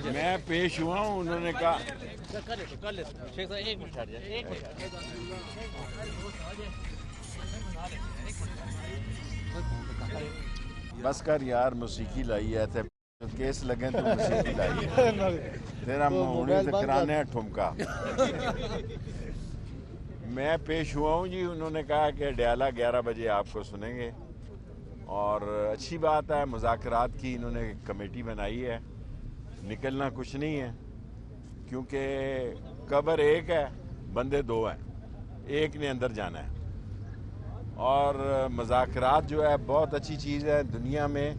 मैं पेश हुआ हूँ, उन्होंने कहा शेख साहब एक मिनट बस कर यार, मौसीकी लाई है थे केस लगे तो मौसीकी लाई है तेरा मुंह तो कराने ठुमका। मैं पेश हुआ हूँ जी, उन्होंने कहा कि डयाला 11 बजे आपको सुनेंगे और अच्छी बात है। मुज़ाकरात की इन्होंने कमेटी बनाई है, निकलना कुछ नहीं है क्योंकि कब्र एक है, बंदे दो हैं, एक ने अंदर जाना है। और मुज़ाकरात जो है बहुत अच्छी चीज़ है। दुनिया में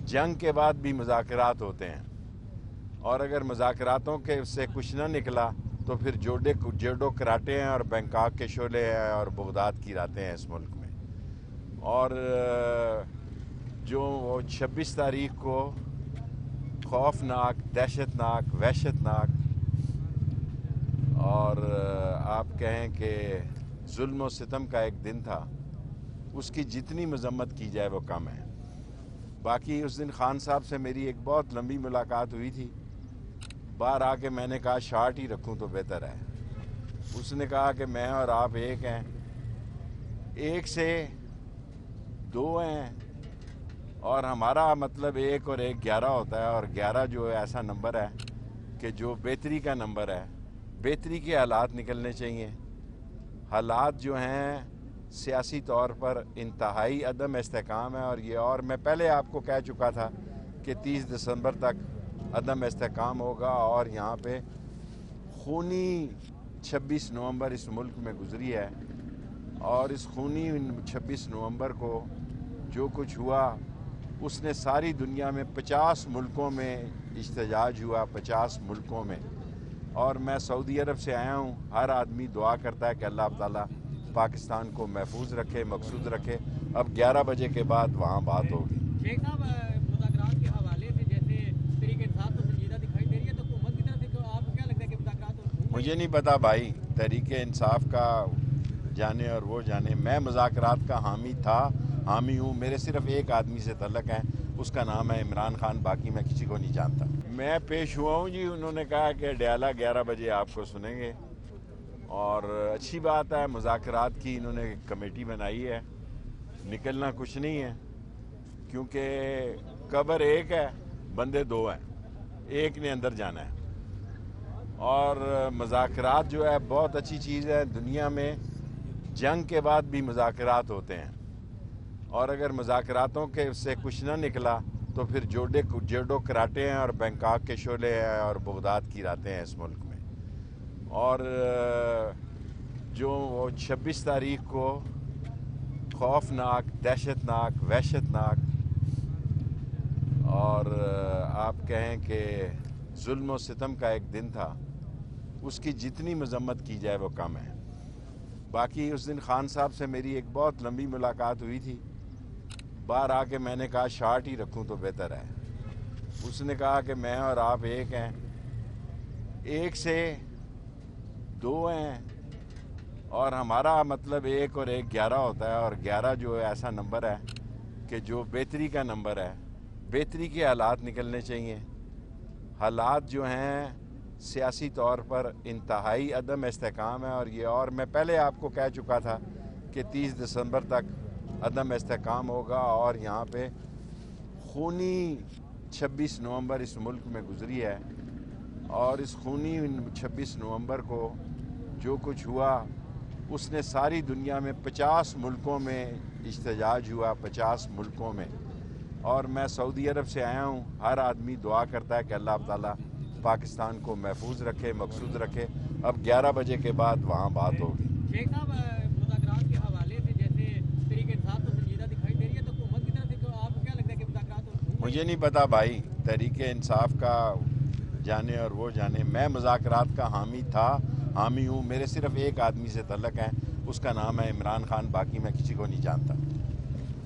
जंग के बाद भी मुज़ाकरात होते हैं और अगर मुज़ाकरातों के से कुछ ना निकला तो फिर जोडो कराटे हैं और बैंकॉक के शोले हैं और बगदाद की रातें हैं इस मुल्क में। और जो 26 तारीख को खौफनाक, दहशतनाक, वहशतनाक और आप कहें कि जुल्म और सितम का एक दिन था, उसकी जितनी मजम्मत की जाए वो कम है। बाकी उस दिन खान साहब से मेरी एक बहुत लंबी मुलाकात हुई थी। बाहर आके मैंने कहा शार्ट ही रखूं तो बेहतर है। उसने कहा कि मैं और आप एक हैं, एक से दो हैं और हमारा मतलब एक और एक 11 होता है। और 11 जो है ऐसा नंबर है कि जो बेहतरी का नंबर है। बेहतरी के हालात निकलने चाहिए। हालात जो हैं सियासी तौर पर इंतहाई अदम इस्तेहकाम है और मैं पहले आपको कह चुका था कि 30 दिसंबर तक अदम इस्तेहकाम होगा और यहाँ पे खूनी 26 नवंबर इस मुल्क में गुजरी है और इस खूनी 26 नवंबर को जो कुछ हुआ उसने सारी दुनिया में 50 मुल्कों में इख्तिजाज हुआ, 50 मुल्कों में। और मैं सऊदी अरब से आया हूँ। हर आदमी दुआ करता है कि अल्लाह ताला पाकिस्तान को महफूज रखे, मकसूद रखे। अब 11 बजे के बाद वहाँ बात होगी। शेख साहब, मुज़ाकरात के हवाले से जैसे तहरीक इंसाफ तो संजीदा दिखाई दे रही है, तो हुकूमत की तरफ से आपको क्या लगता है कि मुज़ाकरात? मुझे नहीं पता भाई, तहरीक इंसाफ का जाने और वो जाने। मैं मुज़ाकरात का हामी था, हामी हूँ। मेरे सिर्फ एक आदमी से तल्लक है, उसका नाम है इमरान खान। बाकी मैं किसी को नहीं जानता। मैं पेश हुआ हूँ जी, उन्होंने कहा कि डयाला 11 बजे आपको सुनेंगे और अच्छी बात है। मुज़ाकरात की इन्होंने कमेटी बनाई है, निकलना कुछ नहीं है क्योंकि कब्र एक है, बंदे दो हैं, एक ने अंदर जाना है। और मुज़ाकरात जो है बहुत अच्छी चीज़ है। दुनिया में जंग के बाद भी मुज़ाकरात होते हैं और अगर मुज़ाकरातों के से कुछ ना निकला तो फिर जोडो कराटे हैं और बैंकॉक के शोले हैं और बगदाद की रातें हैं इस मुल्क में। और जो 26 तारीख को खौफनाक, दहशतनाक, वहशतनाक और आप कहें कि जुल्म और सितम का एक दिन था, उसकी जितनी मजम्मत की जाए वो कम है। बाकी उस दिन खान साहब से मेरी एक बहुत लंबी मुलाकात हुई थी। बाहर आके मैंने कहा शार्ट ही रखूं तो बेहतर है। उसने कहा कि मैं और आप एक हैं, एक से दो हैं और हमारा मतलब एक और एक 11 होता है। और 11 जो है ऐसा नंबर है कि जो बेहतरी का नंबर है। बेहतरी के हालात निकलने चाहिए। हालात जो हैं सियासी तौर पर इंतहाई अदम इस्तेहकाम है और मैं पहले आपको कह चुका था कि 30 दिसंबर तक अदम इस्तेहकाम होगा और यहाँ पे खूनी 26 नवंबर इस मुल्क में गुजरी है और इस खूनी 26 नवंबर को जो कुछ हुआ उसने सारी दुनिया में 50 मुल्कों में इख्तिजाज हुआ, 50 मुल्कों में। और मैं सऊदी अरब से आया हूँ। हर आदमी दुआ करता है कि अल्लाह ताला पाकिस्तान को महफूज रखे, मकसूद रखे। अब 11 बजे के बाद वहाँ बात होगी। शेख साहब, मुज़ाकरात के हवाले से जैसे तहरीक इंसाफ तो संजीदा दिखाई दे रही है, तो हुकूमत की तरफ से आपको क्या लगता है कि मुज़ाकरात? मुझे नहीं पता भाई, तहरीक इंसाफ का जाने और वो जाने। मैं मुज़ाकरात का हामी था, हामी हूँ। मेरे सिर्फ एक आदमी से तल्लक है, उसका नाम है इमरान खान। बाकी मैं किसी को नहीं जानता।